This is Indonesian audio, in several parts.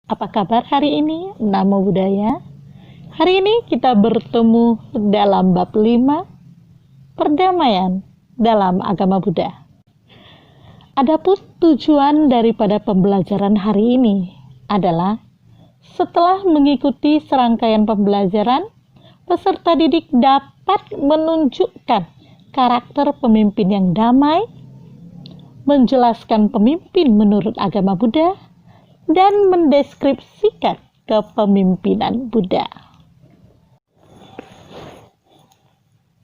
Apa kabar hari ini? Namo Buddhaya. Hari ini kita bertemu dalam bab 5, perdamaian dalam agama Buddha. Adapun tujuan daripada pembelajaran hari ini adalah setelah mengikuti serangkaian pembelajaran, peserta didik dapat menunjukkan karakter pemimpin yang damai, menjelaskan pemimpin menurut agama Buddha, dan mendeskripsikan kepemimpinan Buddha.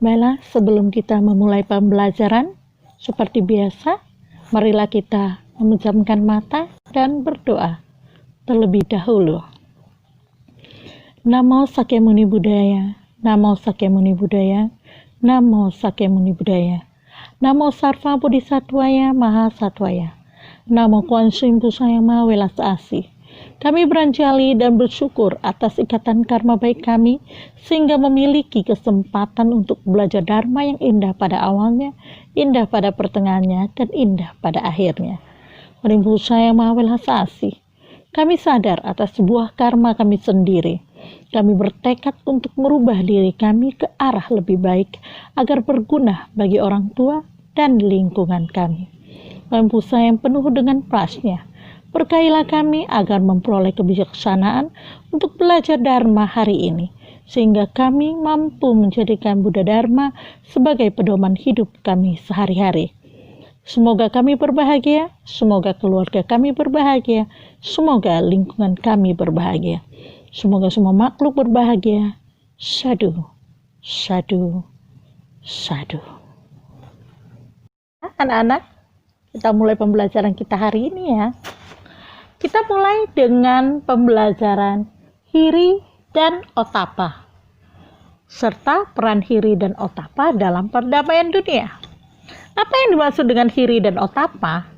Baiklah, sebelum kita memulai pembelajaran, seperti biasa, marilah kita memejamkan mata dan berdoa terlebih dahulu. Namo Sakyamuni Buddhaya, Namo Sakyamuni Buddhaya, Namo Sakyamuni Buddhaya, Namo Sarva Bodhisattvaya Maha Sattvaya, Namo Kuan Swing Pusaya Maha Welas Asih. Kami beranjali dan bersyukur atas ikatan karma baik kami, sehingga memiliki kesempatan untuk belajar Dharma yang indah pada awalnya, indah pada pertengahannya, dan indah pada akhirnya. Kuan Pusaya Maha Welas Asih. Kami sadar atas sebuah karma kami sendiri. Kami bertekad untuk merubah diri kami ke arah lebih baik, agar berguna bagi orang tua dan lingkungan kami. Lampusa yang penuh dengan prasnya, berkailah kami agar memperoleh kebijaksanaan untuk belajar Dharma hari ini, sehingga kami mampu menjadikan Buddha Dharma sebagai pedoman hidup kami sehari-hari. Semoga kami berbahagia, semoga keluarga kami berbahagia, semoga lingkungan kami berbahagia. Semoga semua makhluk berbahagia. Sadhu, sadhu, sadhu. Anak-anak, kita mulai pembelajaran kita hari ini ya. Kita mulai dengan pembelajaran Hiri dan Ottappa, serta peran Hiri dan Ottappa dalam perdamaian dunia. Apa yang dimaksud dengan Hiri dan Ottappa?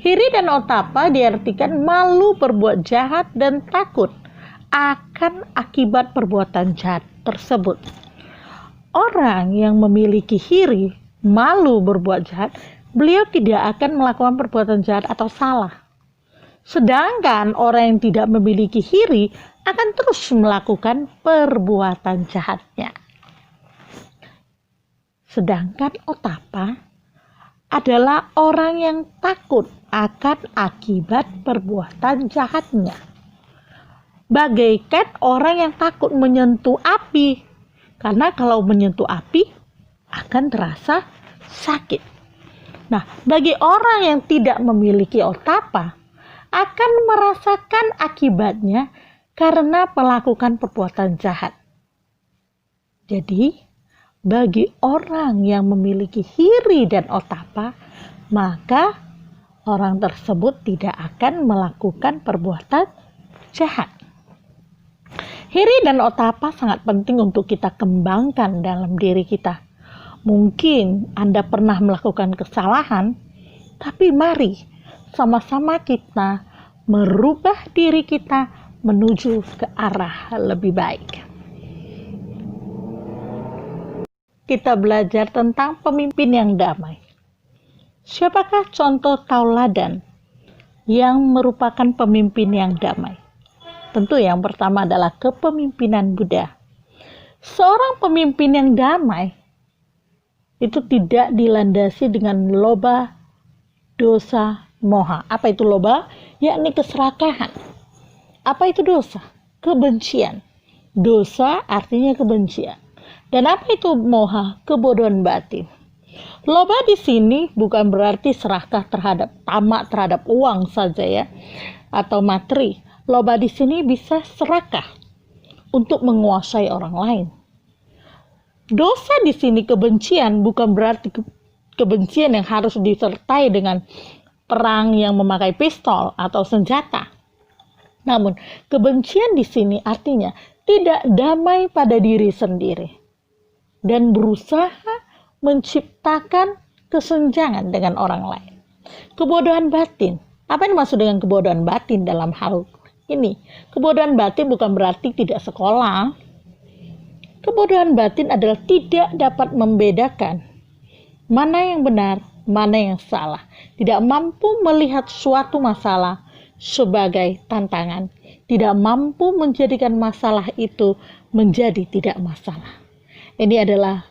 Hiri dan Ottappa diartikan malu berbuat jahat dan takut akan akibat perbuatan jahat tersebut. Orang yang memiliki hiri, malu berbuat jahat, beliau tidak akan melakukan perbuatan jahat atau salah. Sedangkan orang yang tidak memiliki hiri akan terus melakukan perbuatan jahatnya. Sedangkan Ottappa adalah orang yang takut akan akibat perbuatan jahatnya. Bagaikan orang yang takut menyentuh api, karena kalau menyentuh api akan terasa sakit. Nah, bagi orang yang tidak memiliki Ottappa akan merasakan akibatnya karena melakukan perbuatan jahat. Jadi, bagi orang yang memiliki hiri dan Ottappa, maka orang tersebut tidak akan melakukan perbuatan jahat. Hiri dan Ottappa sangat penting untuk kita kembangkan dalam diri kita. Mungkin Anda pernah melakukan kesalahan, tapi mari sama-sama kita merubah diri kita menuju ke arah lebih baik. Kita belajar tentang pemimpin yang damai. Siapakah contoh tauladan yang merupakan pemimpin yang damai? Tentu yang pertama adalah kepemimpinan Buddha. Seorang pemimpin yang damai itu tidak dilandasi dengan loba, dosa, moha. Apa itu loba? Yakni keserakahan. Apa itu dosa? Kebencian. Dosa artinya kebencian. Dan apa itu moha? Kebodohan batin. Loba di sini bukan berarti serakah terhadap tamak terhadap uang saja ya, atau materi. Loba di sini bisa serakah untuk menguasai orang lain. Dosa di sini kebencian bukan berarti kebencian yang harus disertai dengan perang yang memakai pistol atau senjata. Namun kebencian di sini artinya tidak damai pada diri sendiri dan berusaha menciptakan kesenjangan dengan orang lain. Kebodohan batin. Apa yang dimaksud dengan kebodohan batin dalam hal ini? Kebodohan batin bukan berarti tidak sekolah. Kebodohan batin adalah tidak dapat membedakan mana yang benar, mana yang salah. Tidak mampu melihat suatu masalah sebagai tantangan. tidak mampu menjadikan masalah itu menjadi tidak masalah. Ini adalah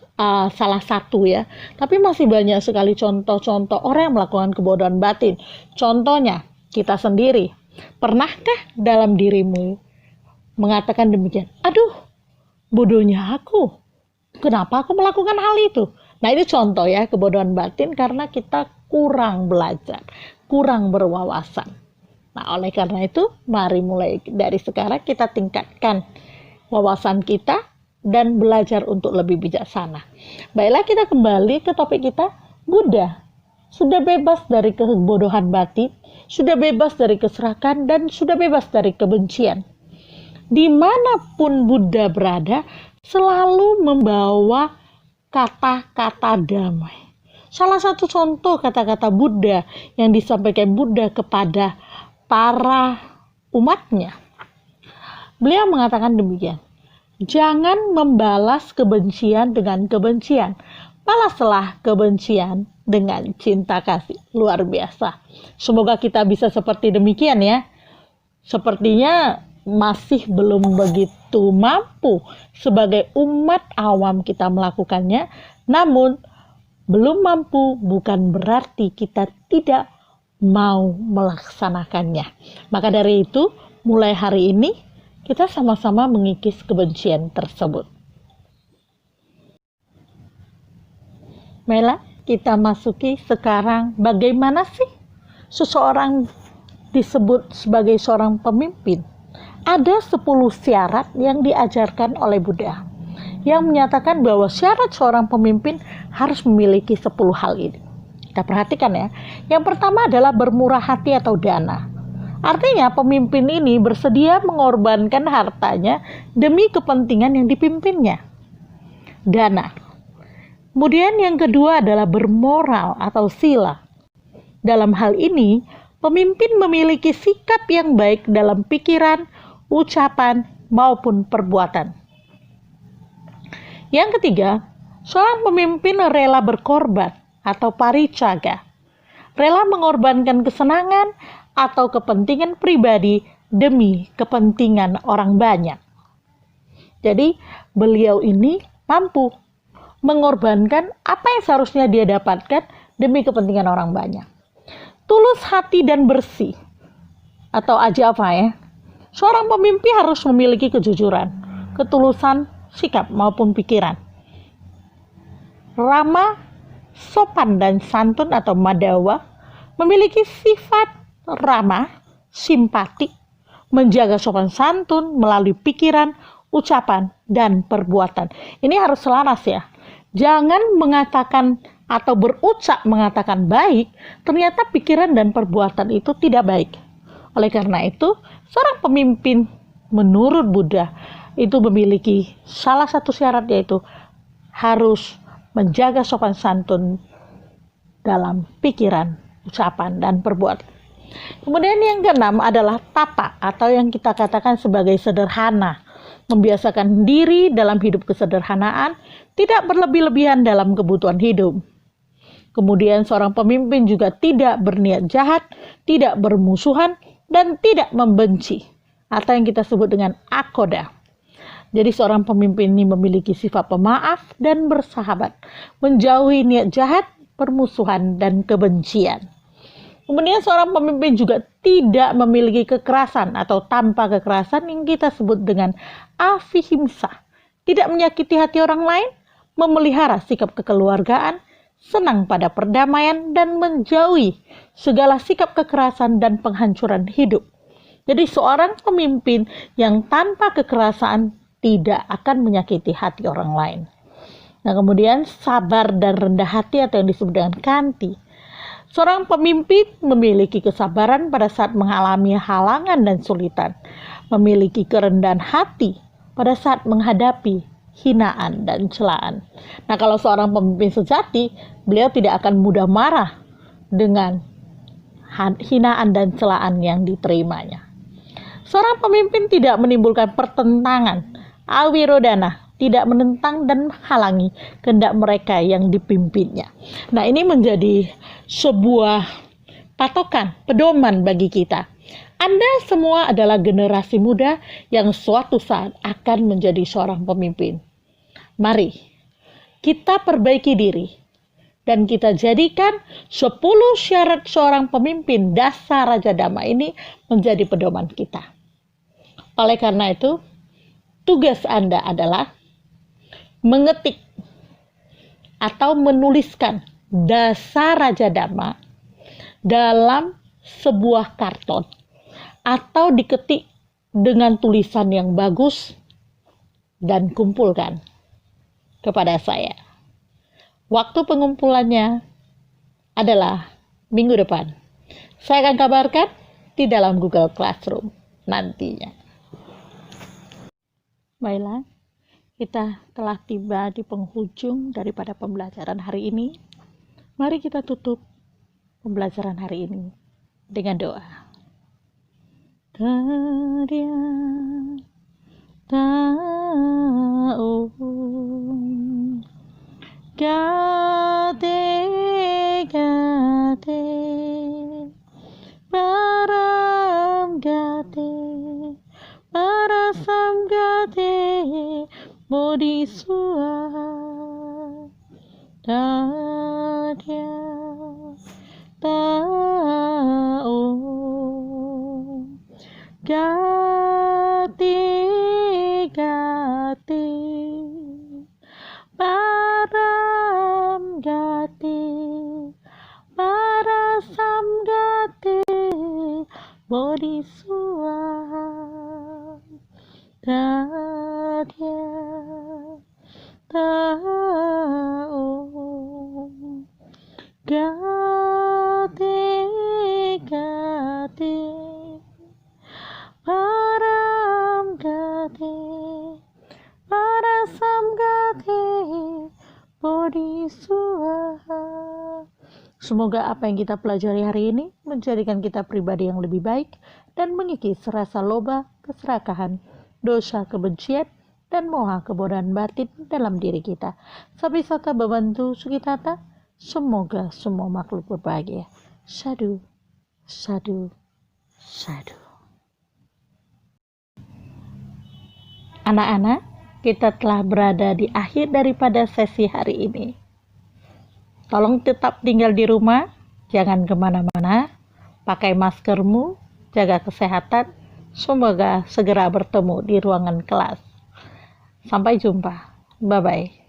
salah satu ya, tapi masih banyak sekali contoh-contoh orang yang melakukan kebodohan batin. Contohnya kita sendiri. Pernahkah dalam dirimu mengatakan demikian? Aduh, bodohnya aku. Kenapa aku melakukan hal itu? Nah, itu contoh ya kebodohan batin karena kita kurang belajar, kurang berwawasan. Nah, oleh karena itu, mari mulai dari sekarang kita tingkatkan wawasan kita dan belajar untuk lebih bijaksana. Baiklah, kita kembali ke topik kita. Buddha sudah bebas dari kebodohan batin, sudah bebas dari keserakahan, dan sudah bebas dari kebencian. Dimanapun Buddha berada, selalu membawa kata-kata damai. Salah satu contoh kata-kata Buddha yang disampaikan Buddha kepada para umatnya. Beliau mengatakan demikian. Jangan membalas kebencian dengan kebencian. Balaslah kebencian dengan cinta kasih. Luar biasa. Semoga kita bisa seperti demikian ya. Sepertinya masih belum begitu mampu sebagai umat awam kita melakukannya. Namun belum mampu bukan berarti kita tidak mau melaksanakannya. Maka dari itu, mulai hari ini kita sama-sama mengikis kebencian tersebut. Mela, kita masuki sekarang bagaimana sih seseorang disebut sebagai seorang pemimpin. Ada 10 syarat yang diajarkan oleh Buddha yang menyatakan bahwa syarat seorang pemimpin harus memiliki 10 hal ini. Kita perhatikan ya. Yang pertama adalah bermurah hati atau dana. Artinya pemimpin ini bersedia mengorbankan hartanya demi kepentingan yang dipimpinnya. Dana. Kemudian yang kedua adalah bermoral atau sila. Dalam hal ini, pemimpin memiliki sikap yang baik dalam pikiran, ucapan, maupun perbuatan. Yang ketiga, seorang pemimpin rela berkorban atau paricaga. Rela mengorbankan kesenangan atau kepentingan pribadi demi kepentingan orang banyak. Jadi, beliau ini mampu mengorbankan apa yang seharusnya dia dapatkan demi kepentingan orang banyak. Tulus hati dan bersih atau ajafa ya. Seorang pemimpin harus memiliki kejujuran, ketulusan sikap maupun pikiran. Ramah, sopan dan santun atau madawa, memiliki sifat ramah, simpatik, menjaga sopan santun melalui pikiran, ucapan, dan perbuatan. Ini harus selaras ya. Jangan mengatakan atau berucap mengatakan baik, ternyata pikiran dan perbuatan itu tidak baik. Oleh karena itu, seorang pemimpin menurut Buddha itu memiliki salah satu syarat, yaitu harus menjaga sopan santun dalam pikiran, ucapan, dan perbuatan. Kemudian yang keenam adalah tapa atau yang kita katakan sebagai sederhana. Membiasakan diri dalam hidup kesederhanaan, tidak berlebih-lebihan dalam kebutuhan hidup. Kemudian seorang pemimpin juga tidak berniat jahat, tidak bermusuhan, dan tidak membenci, atau yang kita sebut dengan akoda. Jadi seorang pemimpin ini memiliki sifat pemaaf dan bersahabat, menjauhi niat jahat, permusuhan, dan kebencian. Kemudian seorang pemimpin juga tidak memiliki kekerasan atau tanpa kekerasan yang kita sebut dengan avihimsa. Tidak menyakiti hati orang lain, memelihara sikap kekeluargaan, senang pada perdamaian, dan menjauhi segala sikap kekerasan dan penghancuran hidup. Jadi seorang pemimpin yang tanpa kekerasan tidak akan menyakiti hati orang lain. Nah, kemudian sabar dan rendah hati atau yang disebut dengan kanti. Seorang pemimpin memiliki kesabaran pada saat mengalami halangan dan sulitan, memiliki kerendahan hati pada saat menghadapi hinaan dan celaan. Nah, kalau seorang pemimpin sejati, beliau tidak akan mudah marah dengan hinaan dan celaan yang diterimanya. Seorang pemimpin tidak menimbulkan pertentangan, awirodana, tidak menentang dan menghalangi kehendak mereka yang dipimpinnya. Nah, ini menjadi sebuah patokan, pedoman bagi kita. Anda semua adalah generasi muda yang suatu saat akan menjadi seorang pemimpin. Mari kita perbaiki diri dan kita jadikan 10 syarat seorang pemimpin dasar Raja Damai ini menjadi pedoman kita. Oleh karena itu, tugas Anda adalah mengetik atau menuliskan dasar Raja Damai dalam sebuah karton atau diketik dengan tulisan yang bagus dan kumpulkan kepada saya. Waktu pengumpulannya adalah minggu depan. Saya akan kabarkan di dalam Google Classroom nantinya. Baiklah, kita telah tiba di penghujung daripada pembelajaran hari ini. Mari kita tutup pembelajaran hari ini dengan doa. Karya tahu gate baram gate barasam gate bodhisua dadya tahu gate baram gate barasam gate bodhisua dadya tahu gate baram gate barasam gate bodhisua. Semoga apa yang kita pelajari hari ini menjadikan kita pribadi yang lebih baik dan mengikis rasa loba, keserakahan, dosa, kebencian, dan moha kebodohan batin dalam diri kita. Sabisata Babantu Sukitata, semoga semua makhluk berbahagia. Sadhu, sadhu, sadhu. Anak-anak, kita telah berada di akhir daripada sesi hari ini. Tolong tetap tinggal di rumah, jangan kemana-mana, pakai maskermu, jaga kesehatan, semoga segera bertemu di ruangan kelas. Sampai jumpa, bye-bye.